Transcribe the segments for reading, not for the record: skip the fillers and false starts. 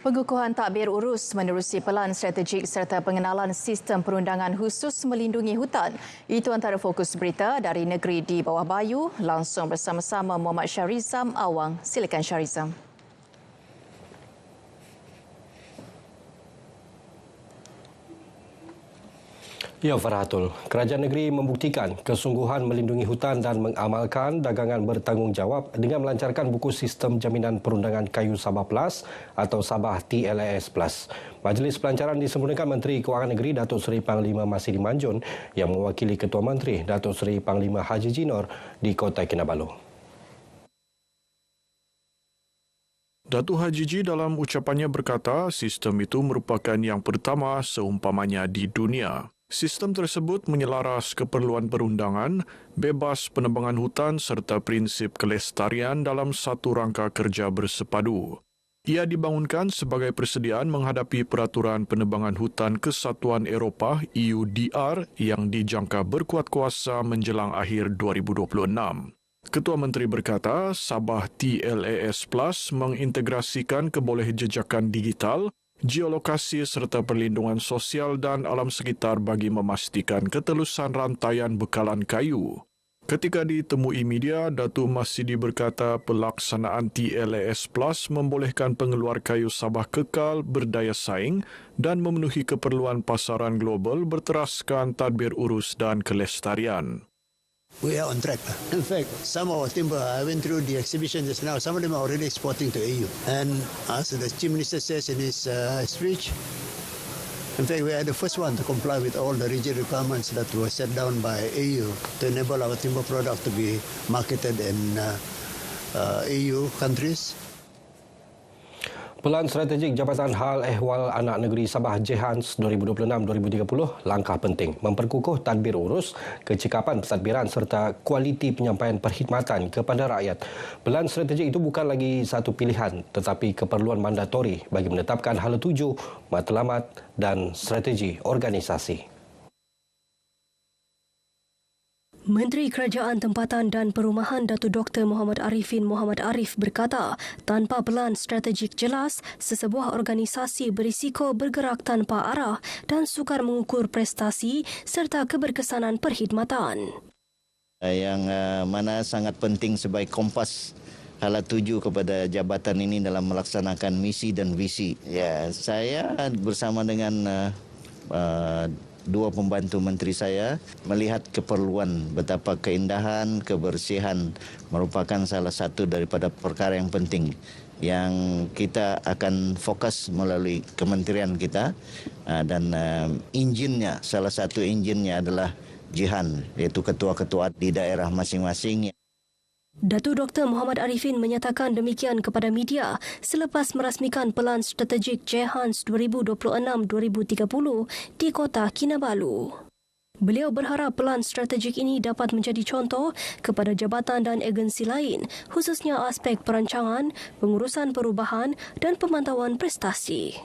Pengukuhan takbir urus menerusi pelan strategik serta pengenalan sistem perundangan khusus melindungi hutan. Itu antara fokus berita dari negeri di bawah bayu. Langsung bersama-sama Muhammad Syarizam Awang. Silakan Syarizam. Ya, Farhatul. Kerajaan negeri membuktikan kesungguhan melindungi hutan dan mengamalkan dagangan bertanggungjawab dengan melancarkan buku Sistem Jaminan Perundangan Kayu Sabah Plus atau Sabah TLAS Plus. Majlis pelancaran disempurnakan Menteri Kewangan Negeri Datuk Seri Panglima Masidi Manjun yang mewakili Ketua Menteri Datuk Seri Panglima Haji Jinor di Kota Kinabalu. Datuk Haji Ji dalam ucapannya berkata sistem itu merupakan yang pertama seumpamanya di dunia. Sistem tersebut menyelaras keperluan perundangan, bebas penebangan hutan serta prinsip kelestarian dalam satu rangka kerja bersepadu. Ia dibangunkan sebagai persediaan menghadapi peraturan penebangan hutan Kesatuan Eropah EUDR yang dijangka berkuat kuasa menjelang akhir 2026. Ketua Menteri berkata, Sabah TLAS Plus mengintegrasikan kebolehjejakan digital, geolokasi serta perlindungan sosial dan alam sekitar bagi memastikan ketelusan rantaian bekalan kayu. Ketika ditemui media, Datuk Masidi berkata pelaksanaan TLAS Plus membolehkan pengeluar kayu Sabah kekal berdaya saing dan memenuhi keperluan pasaran global berteraskan tadbir urus dan kelestarian. We are on track. In fact, some of our timber, I went through the exhibition just now, some of them are already exporting to EU. And as the Chief Minister says in his speech, in fact, we are the first one to comply with all the rigid requirements that were set down by EU to enable our timber product to be marketed in EU countries. Pelan strategik Jabatan Hal Ehwal Anak Negeri Sabah JHANS 2026-2030 langkah penting memperkukuh tadbir urus, kecekapan pentadbiran serta kualiti penyampaian perkhidmatan kepada rakyat. Pelan strategik itu bukan lagi satu pilihan tetapi keperluan mandatori bagi menetapkan hala tuju, matlamat dan strategi organisasi. Menteri Kerajaan Tempatan dan Perumahan Datuk Dr. Muhammad Arifin Muhammad Arif berkata, tanpa pelan strategik jelas, sesebuah organisasi berisiko bergerak tanpa arah dan sukar mengukur prestasi serta keberkesanan perkhidmatan. Yang mana sangat penting sebagai kompas hala tuju kepada jabatan ini dalam melaksanakan misi dan visi. Ya, saya bersama dengan dua pembantu menteri saya melihat keperluan betapa keindahan, kebersihan merupakan salah satu daripada perkara yang penting yang kita akan fokus melalui kementerian kita dan injinnya, salah satu injinnya adalah JIHAN, yaitu ketua-ketua di daerah masing-masing. Datuk Dr. Muhammad Arifin menyatakan demikian kepada media selepas merasmikan pelan strategik JHANS 2026-2030 di Kota Kinabalu. Beliau berharap pelan strategik ini dapat menjadi contoh kepada jabatan dan agensi lain, khususnya aspek perancangan, pengurusan perubahan dan pemantauan prestasi.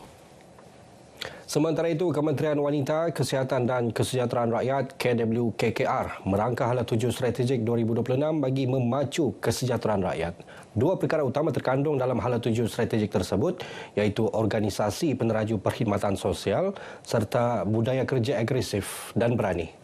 Sementara itu, Kementerian Wanita, Kesihatan dan Kesejahteraan Rakyat KWKKR merangkah hala tuju strategik 2026 bagi memacu kesejahteraan rakyat. Dua perkara utama terkandung dalam hala tuju strategik tersebut iaitu organisasi peneraju perkhidmatan sosial serta budaya kerja agresif dan berani.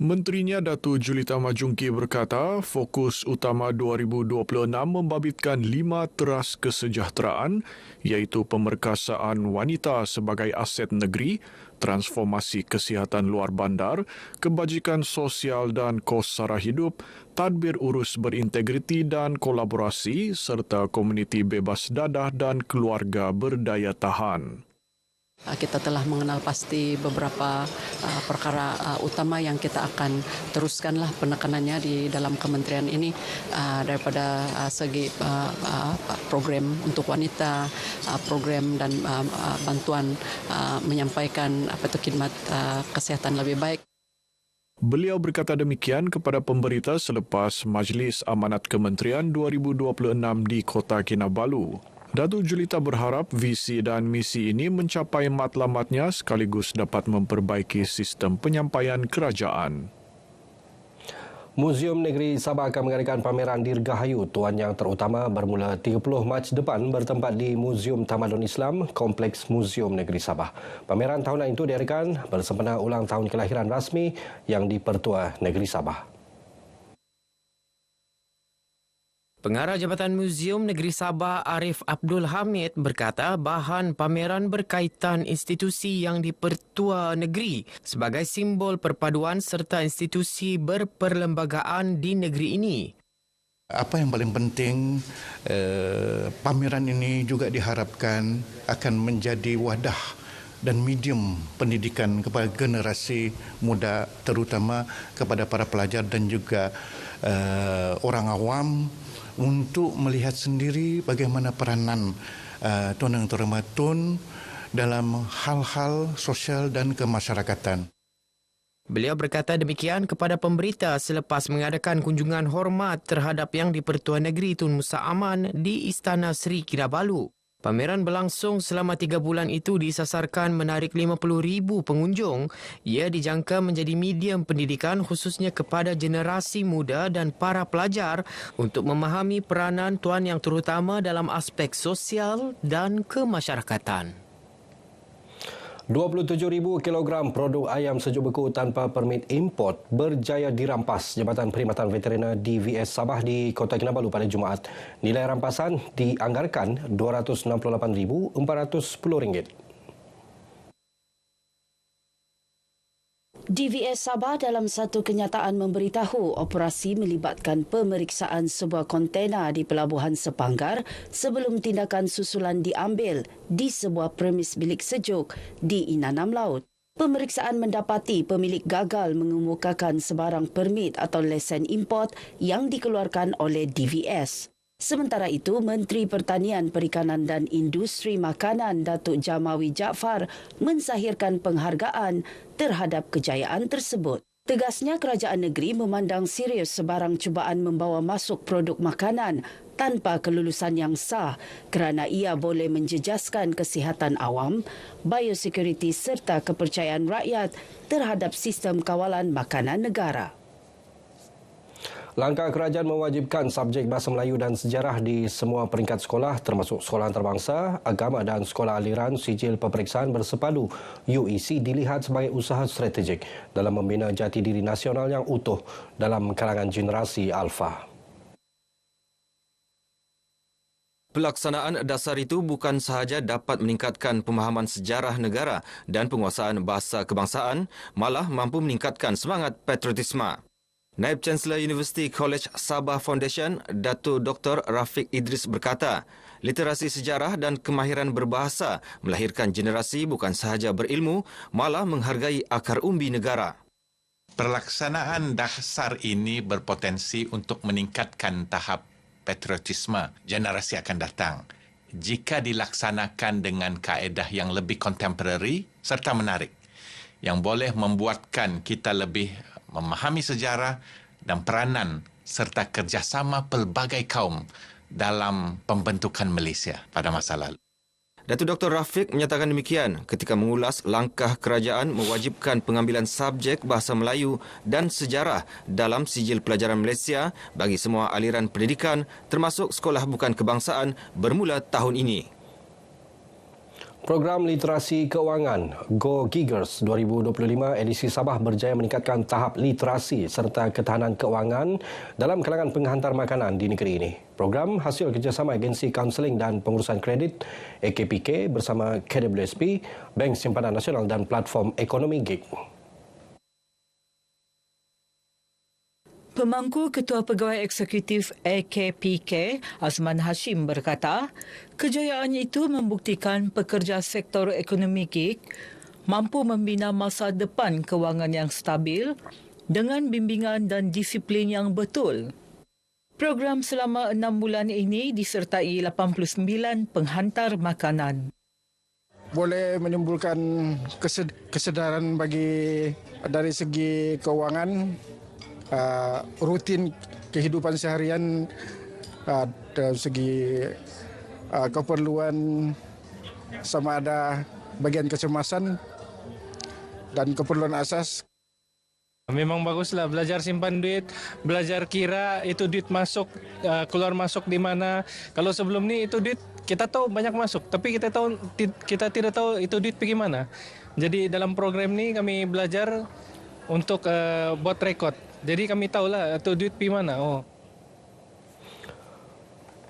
Menterinya Datuk Julita Majungki berkata, fokus utama 2026 membabitkan 5 teras kesejahteraan iaitu pemerkasaan wanita sebagai aset negeri, transformasi kesihatan luar bandar, kebajikan sosial dan kos sara hidup, tadbir urus berintegriti dan kolaborasi serta komuniti bebas dadah dan keluarga berdaya tahan. Kita telah mengenal pasti beberapa perkara utama yang kita akan teruskanlah penekanannya di dalam kementerian ini daripada segi program untuk wanita, program dan bantuan menyampaikan khidmat kesihatan lebih baik. Beliau berkata demikian kepada pemberita selepas Majlis Amanat Kementerian 2026 di Kota Kinabalu. Datuk Julita berharap visi dan misi ini mencapai matlamatnya sekaligus dapat memperbaiki sistem penyampaian kerajaan. Muzium Negeri Sabah akan mengadakan pameran Dirgahayu Tuan Yang Terutama bermula 30 Mac depan bertempat di Muzium Tamadun Islam, Kompleks Muzium Negeri Sabah. Pameran tahunan itu diadakan bersempena ulang tahun kelahiran rasmi yang di-Pertua Negeri Sabah. Pengarah Jabatan Muzium Negeri Sabah Arif Abdul Hamid berkata bahan pameran berkaitan institusi yang di-Pertua Negeri sebagai simbol perpaduan serta institusi berperlembagaan di negeri ini. Apa yang paling penting, pameran ini juga diharapkan akan menjadi wadah dan medium pendidikan kepada generasi muda, terutama kepada para pelajar dan juga orang awam, untuk melihat sendiri bagaimana peranan Tuan Yang Terhormat Tun dalam hal-hal sosial dan kemasyarakatan. Beliau berkata demikian kepada pemberita selepas mengadakan kunjungan hormat terhadap Yang di-Pertua Negeri Tun Musa Aman di Istana Seri Kinabalu. Pameran berlangsung selama 3 bulan itu disasarkan menarik 50,000 pengunjung. Ia dijangka menjadi medium pendidikan khususnya kepada generasi muda dan para pelajar untuk memahami peranan Tuan Yang Terutama dalam aspek sosial dan kemasyarakatan. 27,000 kilogram produk ayam sejuk beku tanpa permit import berjaya dirampas Jabatan Perkhidmatan Veteriner DVS Sabah di Kota Kinabalu pada Jumaat. Nilai rampasan dianggarkan RM268,410. DVS Sabah dalam satu kenyataan memberitahu operasi melibatkan pemeriksaan sebuah kontena di Pelabuhan Sepanggar sebelum tindakan susulan diambil di sebuah premis bilik sejuk di Inanam Laut. Pemeriksaan mendapati pemilik gagal mengemukakan sebarang permit atau lesen import yang dikeluarkan oleh DVS. Sementara itu, Menteri Pertanian, Perikanan dan Industri Makanan Datuk Jamawi Jaafar mensahirkan penghargaan terhadap kejayaan tersebut. Tegasnya, kerajaan negeri memandang serius sebarang cubaan membawa masuk produk makanan tanpa kelulusan yang sah kerana ia boleh menjejaskan kesihatan awam, biosecurity serta kepercayaan rakyat terhadap sistem kawalan makanan negara. Langkah kerajaan mewajibkan subjek Bahasa Melayu dan Sejarah di semua peringkat sekolah termasuk sekolah antarabangsa, agama dan sekolah aliran sijil peperiksaan bersepadu UEC dilihat sebagai usaha strategik dalam membina jati diri nasional yang utuh dalam kalangan generasi alfa. Pelaksanaan dasar itu bukan sahaja dapat meningkatkan pemahaman sejarah negara dan penguasaan bahasa kebangsaan, malah mampu meningkatkan semangat patriotisme. Naib Chancellor University College Sabah Foundation, Dato' Dr. Rafiq Idris berkata, literasi sejarah dan kemahiran berbahasa melahirkan generasi bukan sahaja berilmu, malah menghargai akar umbi negara. Pelaksanaan dasar ini berpotensi untuk meningkatkan tahap patriotisme generasi akan datang jika dilaksanakan dengan kaedah yang lebih kontemporari serta menarik, yang boleh membuatkan kita lebih memahami sejarah dan peranan serta kerjasama pelbagai kaum dalam pembentukan Malaysia pada masa lalu. Datuk Dr. Rafiq menyatakan demikian ketika mengulas langkah kerajaan mewajibkan pengambilan subjek Bahasa Melayu dan Sejarah dalam sijil pelajaran Malaysia bagi semua aliran pendidikan termasuk sekolah bukan kebangsaan bermula tahun ini. Program Literasi Kewangan Go Giggers 2025 edisi Sabah berjaya meningkatkan tahap literasi serta ketahanan kewangan dalam kalangan penghantar makanan di negeri ini. Program hasil kerjasama Agensi Kaunseling dan Pengurusan Kredit AKPK bersama KWSP, Bank Simpanan Nasional dan Platform Ekonomi Gig. Pemangku Ketua Pegawai Eksekutif AKPK, Azman Hashim berkata, kejayaan itu membuktikan pekerja sektor ekonomi gig mampu membina masa depan kewangan yang stabil dengan bimbingan dan disiplin yang betul. Program selama 6 bulan ini disertai 89 penghantar makanan. Boleh menimbulkan kesedaran dari segi kewangan, rutin kehidupan seharian, dari segi keperluan sama ada bagian kecemasan dan keperluan asas. Memang baguslah belajar simpan duit, belajar kira itu duit masuk, keluar masuk di mana. Kalau sebelum ni itu duit kita tahu banyak masuk, tapi kita tidak tahu itu duit pergi mana. Jadi dalam program ni kami belajar untuk buat rekod. Jadi kami tahulah itu duit pergi mana.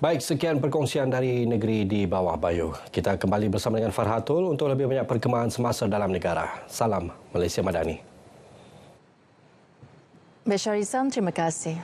Baik, sekian perkongsian dari negeri di bawah bayu. Kita kembali bersama dengan Farhatul untuk lebih banyak perkembangan semasa dalam negara. Salam Malaysia Madani. Besharizam, terima kasih.